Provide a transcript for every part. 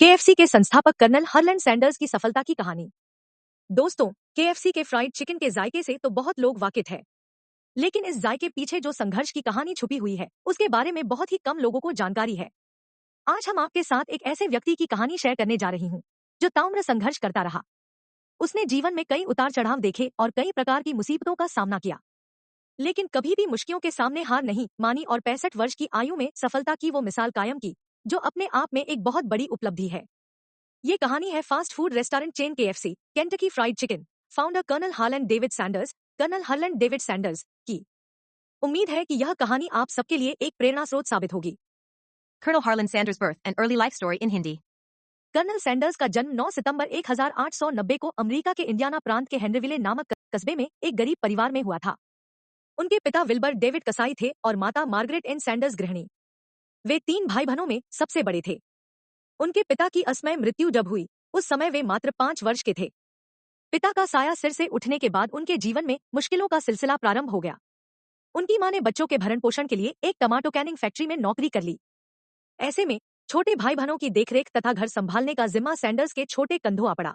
KFC के संस्थापक colonel Harland Sanders की सफलता की कहानी। दोस्तों, केएफसी के फ्राइड चिकन के जायके से तो बहुत लोग वाकिफ है, लेकिन इस जायके पीछे जो संघर्ष की कहानी छुपी हुई है उसके बारे में बहुत ही कम लोगों को जानकारी है। आज हम आपके साथ एक ऐसे व्यक्ति की कहानी शेयर करने जा रही हूँ जो ताम्र संघर्ष करता रहा। उसने जीवन में कई उतार चढ़ाव देखे और कई प्रकार की मुसीबतों का सामना किया, लेकिन कभी भी मुश्किलों के सामने हार नहीं मानी और 65 वर्ष की आयु में सफलता की वो मिसाल कायम की, जो अपने आप में एक बहुत बड़ी उपलब्धि है। ये कहानी है fast food restaurant chain KFC, Kentucky fried chicken, founder Colonel Harland David Sanders, Colonel Harland David Sanders की। उम्मीद है कि यह कहानी आप सबके लिए एक प्रेरणा स्रोत साबित होगी। Colonel Harlan Sanders' birth and early life story in Hindi. Colonel Sanders का जन्म 9 सितंबर 1890 को अमेरिका के इंडियाना प्रांत के हेनरीविले नामक कस्बे में एक गरीब परिवार में हुआ था। उनके पिता विल्बर डेविड कसाई थे और माता मार्गरेट एन सैंडर्स गृहिणी। वे 3 भाई बहनों में सबसे बड़े थे। उनके पिता की असमय मृत्यु जब हुई, उस समय वे मात्र 5 वर्ष के थे। पिता का साया सिर से उठने के बाद उनके जीवन में मुश्किलों का सिलसिला प्रारंभ हो गया। उनकी मां ने बच्चों के भरण पोषण के लिए एक टमाटो कैनिंग फैक्ट्री में नौकरी कर ली। ऐसे में छोटे भाई बहनों की देखरेख तथा घर संभालने का जिम्मा सैंडर्स के छोटे कंधों आ पड़ा।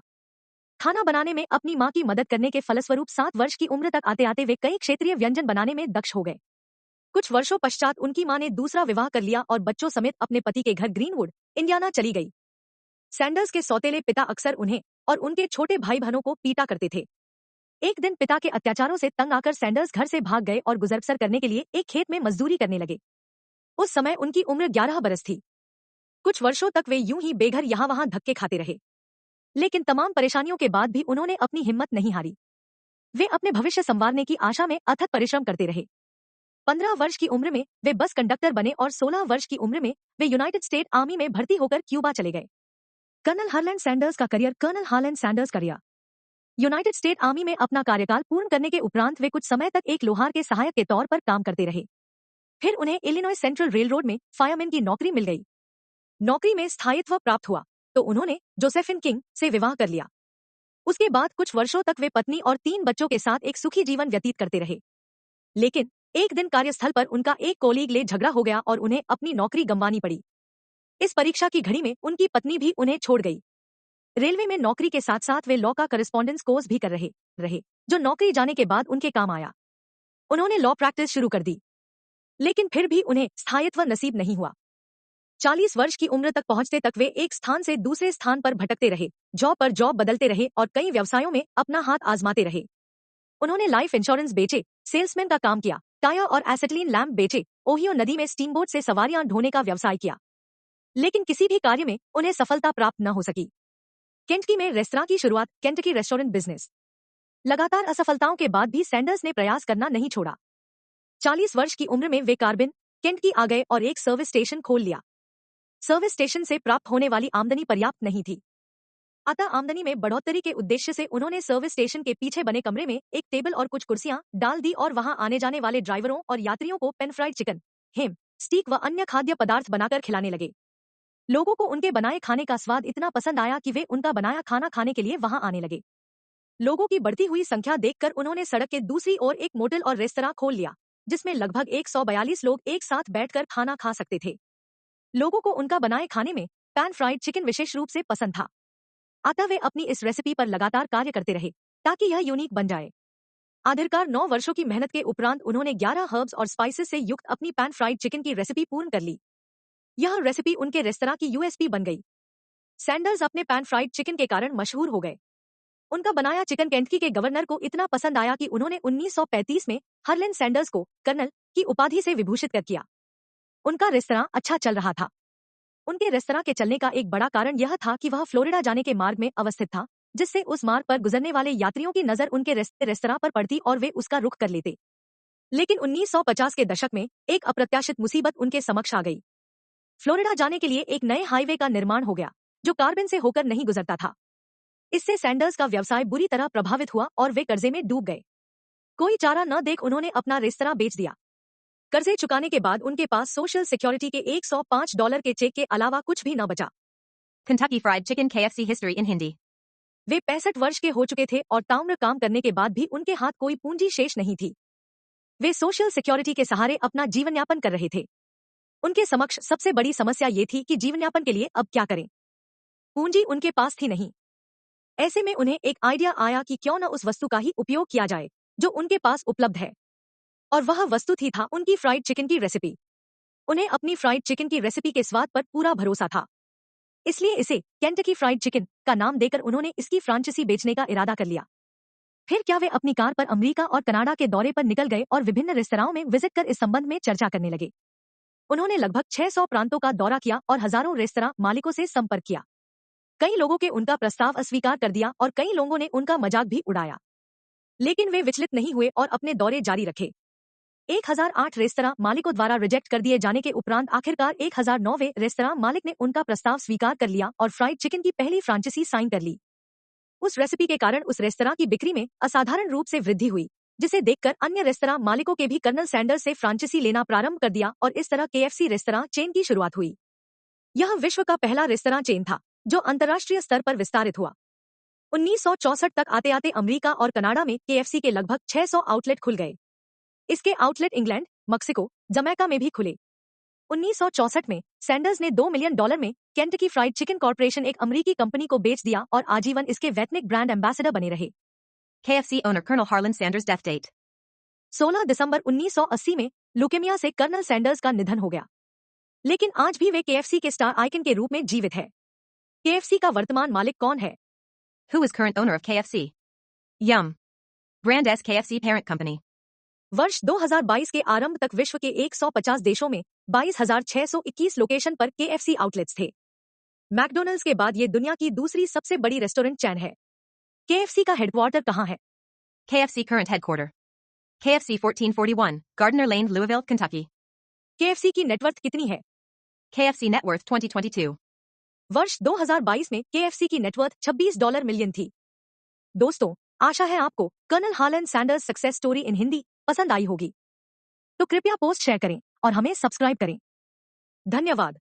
खाना बनाने में अपनी मां की मदद करने के फलस्वरूप 7 वर्ष की उम्र तक आते आते वे कई क्षेत्रीय व्यंजन बनाने में दक्ष हो गए। कुछ वर्षों पश्चात उनकी मां ने दूसरा विवाह कर लिया और बच्चों समेत अपने पति के घर ग्रीनवुड, इंडियाना चली गई। सैंडर्स के सौतेले पिता अक्सर उन्हें और उनके छोटे भाई बहनों को पीटा करते थे। एक दिन पिता के अत्याचारों से तंग आकर सैंडर्स घर से भाग गए और गुजर करने के लिए एक खेत में मजदूरी करने लगे। उस समय उनकी उम्र 11 बरस थी। कुछ वर्षों तक वे यूं ही बेघर यहाँ वहां धक्के खाते रहे, लेकिन तमाम परेशानियों के बाद भी उन्होंने अपनी हिम्मत नहीं हारी। वे अपने भविष्य संवारने की आशा में अथक परिश्रम करते रहे। 15 वर्ष की उम्र में वे बस कंडक्टर बने और 16 वर्ष की उम्र में वे यूनाइटेड स्टेट आर्मी में भर्ती होकर क्यूबा चले गए। कर्नल हरलैंड सैंडर्स का career. Colonel Harland Sanders career United State army में अपना कार्यकाल पूर्ण करने के उपरांत वे कुछ समय तक एक लोहार के सहायक के तौर पर काम करते रहे। फिर उन्हें इलिनॉय सेंट्रल रेलरोड में फायरमैन की नौकरी मिल गई। नौकरी में स्थायित्व प्राप्त हुआ तो उन्होंने जोसेफिन किंग से विवाह कर लिया। उसके बाद कुछ वर्षों तक वे पत्नी और 3 बच्चों के साथ एक सुखी जीवन व्यतीत करते रहे, लेकिन एक दिन कार्यस्थल पर उनका एक कोलीग ले झगड़ा हो गया और उन्हें अपनी नौकरी गंवानी पड़ी। इस परीक्षा की घड़ी में उनकी पत्नी भी उन्हें छोड़ गई। रेलवे में नौकरी के साथ साथ वे लॉ का करस्पॉन्डेंस कोर्स भी कर रहे, जो नौकरी जाने के बाद उनके काम आया। उन्होंने लॉ प्रैक्टिस शुरू कर दी, लेकिन फिर भी उन्हें स्थायित्व नसीब नहीं हुआ। 40 वर्ष की उम्र तक पहुंचते तक वे एक स्थान से दूसरे स्थान पर भटकते रहे, जॉब पर जॉब बदलते रहे और कई व्यवसायों में अपना हाथ आजमाते रहे। उन्होंने लाइफ इंश्योरेंस बेचे, सेल्समैन का काम किया, टायर और एसिटिलीन लैम्प बेचे, ओहियो नदी में स्टीमबोट से सवारियां ढोने का व्यवसाय किया, लेकिन किसी भी कार्य में उन्हें सफलता प्राप्त न हो सकी। केंटकी में रेस्तरां की शुरुआत। Kentucky restaurant business. लगातार असफलताओं के बाद भी सैंडर्स ने प्रयास करना नहीं छोड़ा। 40 वर्ष की उम्र में वे कार्बिन, केंटकी आ गए और एक सर्विस स्टेशन खोल लिया। सर्विस स्टेशन से प्राप्त होने वाली आमदनी पर्याप्त नहीं थी, अतः आमदनी में बढ़ोतरी के उद्देश्य से उन्होंने सर्विस स्टेशन के पीछे बने कमरे में एक टेबल और कुछ कुर्सियां डाल दी और वहां आने जाने वाले ड्राइवरों और यात्रियों को पेन फ्राइड चिकन, हेम, स्टीक व अन्य खाद्य पदार्थ बनाकर खिलाने लगे। लोगों को उनके बनाए खाने का स्वाद इतना पसंद आया कि वे उनका बनाया खाना खाने के लिए वहां आने लगे। लोगों की बढ़ती हुई संख्या देखकर उन्होंने सड़क के दूसरी ओर एक मोटेल और रेस्तरां खोल लिया, जिसमें लगभग 142 लोग एक साथ बैठकर खाना खा सकते थे। लोगों को उनका बनाए खाने में पैन फ्राइड चिकन विशेष रूप से पसंद था, अतः वे अपनी इस रेसिपी पर लगातार कार्य करते रहे ताकि यह यूनिक बन जाए। आखिरकार 9 वर्षों की मेहनत के उपरांत उन्होंने 11 हर्ब्स और स्पाइसेस से युक्त अपनी पैन फ्राइड चिकन की रेसिपी पूर्ण कर ली। यह रेसिपी उनके रेस्तरां की यूएसपी बन गई। सैंडर्स अपने पैन फ्राइड चिकन के कारण मशहूर हो गए। उनका बनाया चिकन केंटकी के गवर्नर को इतना पसंद आया कि उन्होंने 1935 में हरलैंड सैंडर्स को कर्नल की उपाधि से विभूषित कर किया। उनका रेस्तरां अच्छा चल रहा था। उनके रेस्तरां के चलने का एक बड़ा कारण यह था कि वह फ्लोरिडा जाने के मार्ग में अवस्थित था, जिससे उस मार्ग पर गुजरने वाले यात्रियों की नजर उनके रेस्तरां पर पड़ती और वे उसका रुख कर लेते। लेकिन 1950 के दशक में एक अप्रत्याशित मुसीबत उनके समक्ष आ गई। फ्लोरिडा जाने के लिए एक नए हाईवे का निर्माण हो गया, जो कार्बिन से होकर नहीं गुजरता था। इससे सैंडर्स का व्यवसाय बुरी तरह प्रभावित हुआ और वे कर्जे में डूब गए। कोई चारा न देख उन्होंने अपना रेस्तरां बेच दिया। कर्जे चुकाने के बाद उनके पास सोशल सिक्योरिटी के $105 के चेक के अलावा कुछ भी न बचा। Kentucky Fried Chicken KFC history in Hindi. वे 65 वर्ष के हो चुके थे और ताम्र काम करने के बाद भी उनके हाथ कोई पूंजी शेष नहीं थी। वे सोशल सिक्योरिटी के सहारे अपना जीवनयापन कर रहे थे। उनके समक्ष सबसे बड़ी समस्या ये थी कि जीवनयापन के लिए अब क्या करें। पूंजी उनके पास थी नहीं। ऐसे में उन्हें एक आइडिया आया कि क्यों न उस वस्तु का ही उपयोग किया जाए जो उनके पास उपलब्ध है। और वह वस्तु थी था उनकी फ्राइड चिकन की रेसिपी। उन्हें अपनी फ्राइड चिकन की रेसिपी के स्वाद पर पूरा भरोसा था, इसलिए इसे केंटकी फ्राइड चिकन का नाम देकर उन्होंने इसकी फ्रांचाइजी बेचने का इरादा कर लिया। फिर क्या वे अपनी कार पर अमेरिका और कनाडा के दौरे पर निकल गए और विभिन्न रेस्तराओं में विजिट कर इस संबंध में चर्चा करने लगे। उन्होंने लगभग 600 प्रांतों का दौरा किया और हजारों रेस्तरां मालिकों से संपर्क किया। कई लोगों के उनका प्रस्ताव अस्वीकार कर दिया और कई लोगों ने उनका मजाक भी उड़ाया, लेकिन वे विचलित नहीं हुए और अपने दौरे जारी रखे। 1008 रेस्तरां मालिकों द्वारा रिजेक्ट कर दिए जाने के उपरांत आखिरकार 1009वें रेस्तरां मालिक ने उनका प्रस्ताव स्वीकार कर लिया और फ्राइड चिकन की पहली फ्रांचाइजी साइन कर ली। उस रेसिपी के कारण उस रेस्तरां की बिक्री में असाधारण रूप से वृद्धि हुई, जिसे देखकर अन्य रेस्तरां मालिकों के भी कर्नल सैंडर्स से फ्रांचाइजी लेना प्रारंभ कर दिया और इस तरह केएफसी रेस्तरां चेन की शुरुआत हुई। यह विश्व का पहला रेस्तरां चेन था जो अंतर्राष्ट्रीय स्तर पर विस्तारित हुआ। 1964 तक आते आते अमेरिका और कनाडा में केएफसी के लगभग 600 आउटलेट खुल गए। इसके आउटलेट इंग्लैंड, मैक्सिको, जमैका में भी खुले। 1964 में सैंडर्स ने $2 मिलियन में केंटकी फ्राइड चिकन कॉर्पोरेशन एक अमेरिकी कंपनी को बेच दिया और आजीवन इसके वैतनिक ब्रांड एम्बेसडर बने रहे। KFC owner Colonel Harlan Sanders' death date. 16 दिसंबर 1980 में ल्यूकेमिया से कर्नल सैंडर्स का निधन हो गया, लेकिन आज भी वे केएफसी के स्टार आइकन के रूप में जीवित है। केएफसी का वर्तमान मालिक कौन है? Who is current owner of KFC? Yum! Brand S KFC parent company. वर्ष 2022 के आरंभ तक विश्व के 150 देशों में 22,621 लोकेशन पर केएफसी आउटलेट्स थे। मैकडोनल्ड्स के बाद ये दुनिया की दूसरी सबसे बड़ी रेस्टोरेंट चैन है। केएफसी का हेडक्वार्टर कहाँ है? KFC current headquarter. KFC 1441, Gardner Lane, Louisville, Kentucky. KFC की नेटवर्थ कितनी है? KFC net worth 2022. वर्ष 2022 में केएफसी की नेटवर्थ $26 मिलियन थी। दोस्तों, आशा है आपको Colonel Harlan Sanders success story in Hindi पसंद आई होगी। तो कृपया पोस्ट शेयर करें और हमें सब्सक्राइब करें। धन्यवाद।